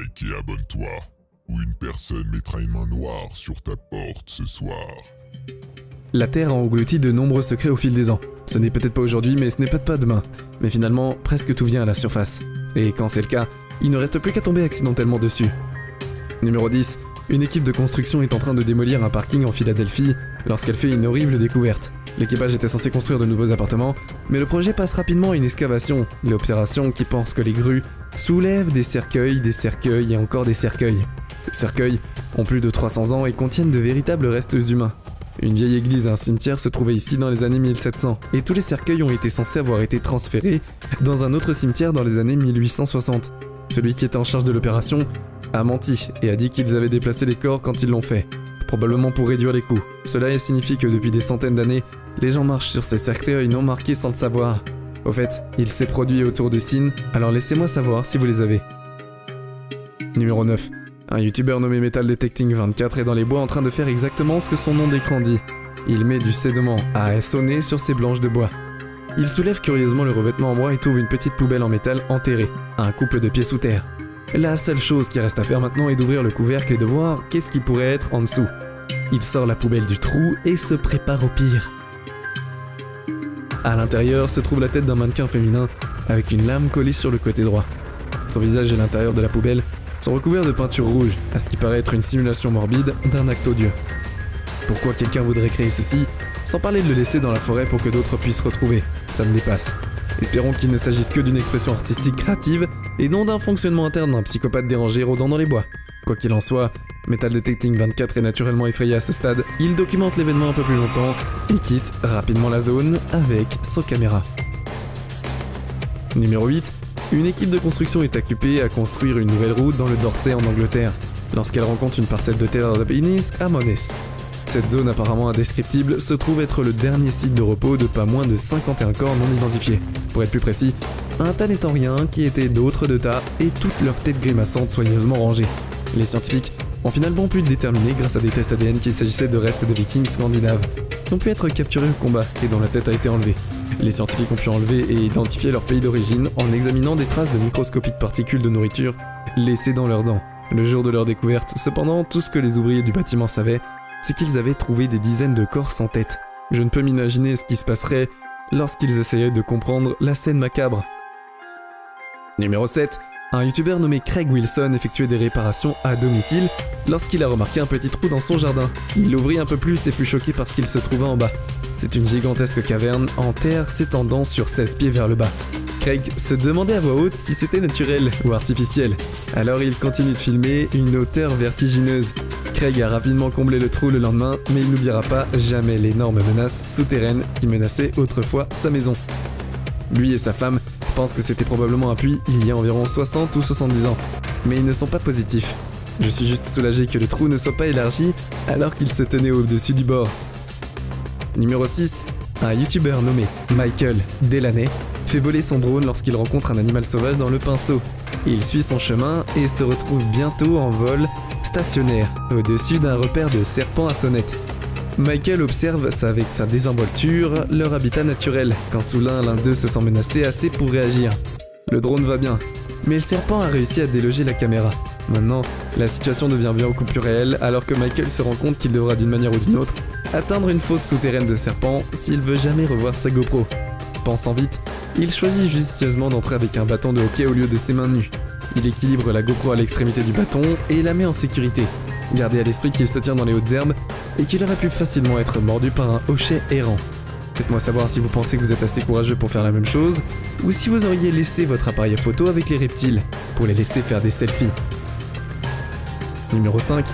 like et abonne-toi, ou une personne mettra une main noire sur ta porte ce soir. La Terre a englouti de nombreux secrets au fil des ans. Ce n'est peut-être pas aujourd'hui, mais ce n'est peut-être pas demain. Mais finalement, presque tout vient à la surface. Et quand c'est le cas, il ne reste plus qu'à tomber accidentellement dessus. Numéro 10. Une équipe de construction est en train de démolir un parking en Philadelphie lorsqu'elle fait une horrible découverte. L'équipage était censé construire de nouveaux appartements, mais le projet passe rapidement à une excavation. L'opération qui pense que les grues soulèvent des cercueils et encore des cercueils. Les cercueils ont plus de 300 ans et contiennent de véritables restes humains. Une vieille église et un cimetière se trouvaient ici dans les années 1700, et tous les cercueils ont été censés avoir été transférés dans un autre cimetière dans les années 1860. Celui qui était en charge de l'opération a menti et a dit qu'ils avaient déplacé les corps quand ils l'ont fait, probablement pour réduire les coûts. Cela signifie que depuis des centaines d'années, les gens marchent sur ces cercueils non marqués sans le savoir. Au fait, il s'est produit autour de Sin, alors laissez-moi savoir si vous les avez. Numéro 9. Un youtubeur nommé Metal Detecting 24 est dans les bois en train de faire exactement ce que son nom d'écran dit. Il met du sédiment à sonner sur ses planches de bois. Il soulève curieusement le revêtement en bois et trouve une petite poubelle en métal enterrée, un couple de pieds sous terre. La seule chose qui reste à faire maintenant est d'ouvrir le couvercle et de voir qu'est-ce qui pourrait être en dessous. Il sort la poubelle du trou et se prépare au pire. À l'intérieur se trouve la tête d'un mannequin féminin avec une lame collée sur le côté droit. Son visage et l'intérieur de la poubelle sont recouverts de peinture rouge, à ce qui paraît être une simulation morbide d'un acte odieux. Pourquoi quelqu'un voudrait créer ceci, sans parler de le laisser dans la forêt pour que d'autres puissent retrouver? Ça me dépasse. Espérons qu'il ne s'agisse que d'une expression artistique créative et non d'un fonctionnement interne d'un psychopathe dérangé rôdant dans les bois. Quoi qu'il en soit, Metal Detecting 24 est naturellement effrayé à ce stade, il documente l'événement un peu plus longtemps et quitte rapidement la zone avec son caméra. Numéro 8. Une équipe de construction est occupée à construire une nouvelle route dans le Dorset en Angleterre, lorsqu'elle rencontre une parcelle de terre à Monnes. Cette zone apparemment indescriptible se trouve être le dernier site de repos de pas moins de 51 corps non identifiés. Pour être plus précis, un tas n'étant rien qui était d'autres de tas et toutes leurs têtes grimaçantes soigneusement rangées. Les scientifiques ont finalement pu déterminer grâce à des tests ADN qu'il s'agissait de restes de vikings scandinaves qui ont pu être capturés au combat et dont la tête a été enlevée. Les scientifiques ont pu enlever et identifier leur pays d'origine en examinant des traces de microscopiques particules de nourriture laissées dans leurs dents. Le jour de leur découverte, cependant, tout ce que les ouvriers du bâtiment savaient, c'est qu'ils avaient trouvé des dizaines de corps sans tête. Je ne peux m'imaginer ce qui se passerait lorsqu'ils essayaient de comprendre la scène macabre. Numéro 7. Un youtubeur nommé Craig Wilson effectuait des réparations à domicile lorsqu'il a remarqué un petit trou dans son jardin. Il l'ouvrit un peu plus et fut choqué parce qu'il se trouvait en bas. C'est une gigantesque caverne en terre s'étendant sur 16 pieds vers le bas. Craig se demandait à voix haute si c'était naturel ou artificiel. Alors il continue de filmer une hauteur vertigineuse. Craig a rapidement comblé le trou le lendemain, mais il n'oubliera pas jamais l'énorme menace souterraine qui menaçait autrefois sa maison. Lui et sa femme pensent que c'était probablement un puits il y a environ 60 ou 70 ans, mais ils ne sont pas positifs. Je suis juste soulagé que le trou ne soit pas élargi alors qu'il se tenait au-dessus du bord. Numéro 6. Un youtubeur nommé Michael Delaney fait voler son drone lorsqu'il rencontre un animal sauvage dans le pinceau. Il suit son chemin et se retrouve bientôt en vol stationnaire, au-dessus d'un repère de serpents à sonnette. Michael observe avec sa désinvolture leur habitat naturel, quand soudain l'un d'eux se sent menacé assez pour réagir. Le drone va bien, mais le serpent a réussi à déloger la caméra. Maintenant, la situation devient bien beaucoup plus réelle alors que Michael se rend compte qu'il devra d'une manière ou d'une autre atteindre une fosse souterraine de serpents s'il veut jamais revoir sa GoPro. Pensant vite, il choisit judicieusement d'entrer avec un bâton de hockey au lieu de ses mains nues. Il équilibre la GoPro à l'extrémité du bâton et la met en sécurité. Gardez à l'esprit qu'il se tient dans les hautes herbes et qu'il aurait pu facilement être mordu par un hochet errant. Faites-moi savoir si vous pensez que vous êtes assez courageux pour faire la même chose, ou si vous auriez laissé votre appareil photo avec les reptiles, pour les laisser faire des selfies. Numéro 5.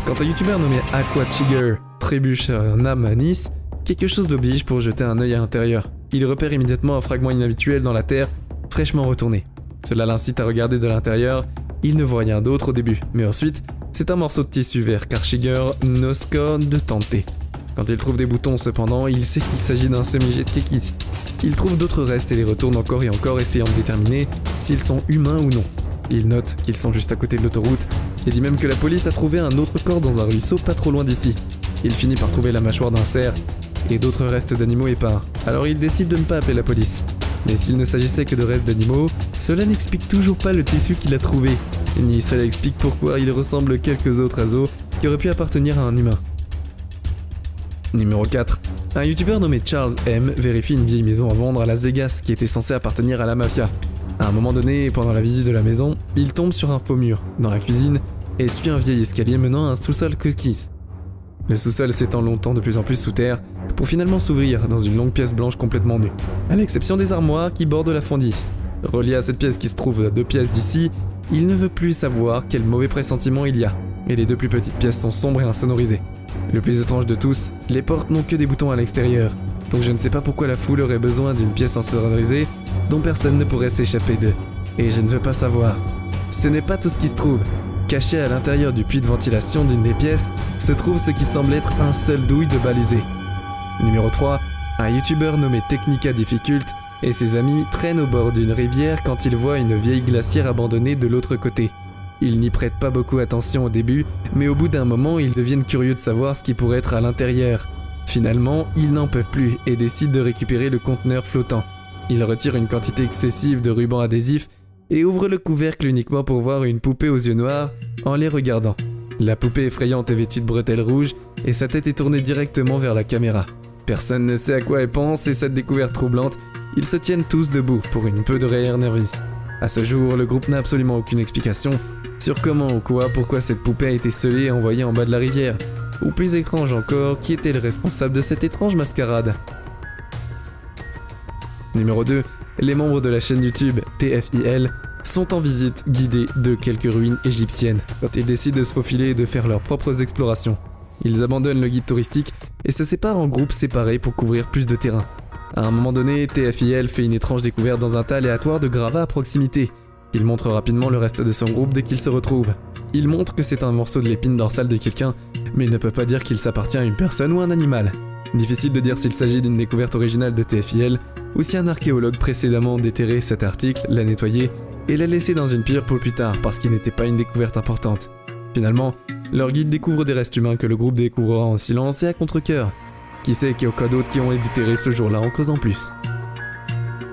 Quand un youtubeur nommé Aquachigger trébuche un âme à Nice, quelque chose l'oblige pour jeter un œil à l'intérieur. Il repère immédiatement un fragment inhabituel dans la terre, fraîchement retourné. Cela l'incite à regarder de l'intérieur. Il ne voit rien d'autre au début, mais ensuite, c'est un morceau de tissu vert car Shiger n'ose que de tenter. Quand il trouve des boutons cependant, il sait qu'il s'agit d'un semi-jet de kekis. Il trouve d'autres restes et les retourne encore et encore, essayant de déterminer s'ils sont humains ou non. Il note qu'ils sont juste à côté de l'autoroute et dit même que la police a trouvé un autre corps dans un ruisseau pas trop loin d'ici. Il finit par trouver la mâchoire d'un cerf et d'autres restes d'animaux épars, alors il décide de ne pas appeler la police. Mais s'il ne s'agissait que de restes d'animaux, cela n'explique toujours pas le tissu qu'il a trouvé. ni cela explique pourquoi il ressemble quelques autres oiseaux qui auraient pu appartenir à un humain. Numéro 4. Un youtubeur nommé Charles M vérifie une vieille maison à vendre à Las Vegas qui était censée appartenir à la mafia. À un moment donné, pendant la visite de la maison, il tombe sur un faux mur dans la cuisine et suit un vieil escalier menant à un sous-sol cookies. Le sous-sol s'étend longtemps de plus en plus sous terre pour finalement s'ouvrir dans une longue pièce blanche complètement nue, à l'exception des armoires qui bordent la fondisse. Relié à cette pièce qui se trouve à 2 pièces d'ici, il ne veut plus savoir quel mauvais pressentiment il y a, et les 2 plus petites pièces sont sombres et insonorisées. Le plus étrange de tous, les portes n'ont que des boutons à l'extérieur, donc je ne sais pas pourquoi la foule aurait besoin d'une pièce insonorisée dont personne ne pourrait s'échapper d'eux. Et je ne veux pas savoir. Ce n'est pas tout ce qui se trouve. Caché à l'intérieur du puits de ventilation d'une des pièces, se trouve ce qui semble être un seul douille de balusé. Numéro 3. Un youtubeur nommé Technica Difficult et ses amis traînent au bord d'une rivière quand ils voient une vieille glacière abandonnée de l'autre côté. Ils n'y prêtent pas beaucoup attention au début, mais au bout d'un moment, ils deviennent curieux de savoir ce qui pourrait être à l'intérieur. Finalement, ils n'en peuvent plus et décident de récupérer le conteneur flottant. Ils retirent une quantité excessive de ruban adhésif et ouvrent le couvercle uniquement pour voir une poupée aux yeux noirs en les regardant. La poupée effrayante est vêtue de bretelles rouges et sa tête est tournée directement vers la caméra. Personne ne sait à quoi elle pense et cette découverte troublante, ils se tiennent tous debout pour une peu de rire nervous. À ce jour, le groupe n'a absolument aucune explication sur comment ou pourquoi cette poupée a été scellée et envoyée en bas de la rivière, ou plus étrange encore, qui était le responsable de cette étrange mascarade. Numéro 2. Les membres de la chaîne YouTube TFIL sont en visite guidée de quelques ruines égyptiennes quand ils décident de se faufiler et de faire leurs propres explorations. Ils abandonnent le guide touristique et se séparent en groupes séparés pour couvrir plus de terrain. À un moment donné, TFIL fait une étrange découverte dans un tas aléatoire de gravats à proximité. Il montre rapidement le reste de son groupe dès qu'il se retrouve. Il montre que c'est un morceau de l'épine dorsale de quelqu'un, mais il ne peut pas dire qu'il s'appartient à une personne ou un animal. Difficile de dire s'il s'agit d'une découverte originale de TFIL, ou si un archéologue précédemment déterré cet article l'a nettoyé et l'a laissé dans une pierre pour plus tard parce qu'il n'était pas une découverte importante. Finalement, leur guide découvre des restes humains que le groupe découvrira en silence et à contre-cœur. Qui sait qu'il y a encore d'autres qui ont été déterrés ce jour-là en causant plus.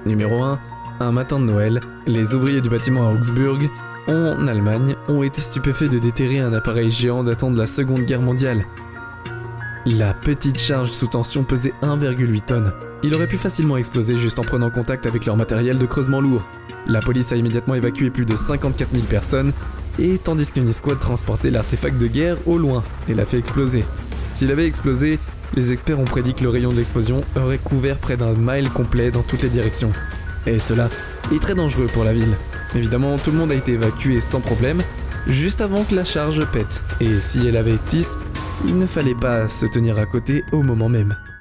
Numéro 1. Un matin de Noël, les ouvriers du bâtiment à Augsburg, en Allemagne, ont été stupéfaits de déterrer un appareil géant datant de la Seconde Guerre mondiale. La petite charge sous tension pesait 1,8 tonnes. Il aurait pu facilement exploser juste en prenant contact avec leur matériel de creusement lourd. La police a immédiatement évacué plus de 54 000 personnes, et tandis qu'une escouade transportait l'artefact de guerre au loin et l'a fait exploser. S'il avait explosé, les experts ont prédit que le rayon de l'explosion aurait couvert près d'un mile complet dans toutes les directions. Et cela est très dangereux pour la ville. Évidemment, tout le monde a été évacué sans problème, juste avant que la charge pète. Et si elle avait 10, il ne fallait pas se tenir à côté au moment même.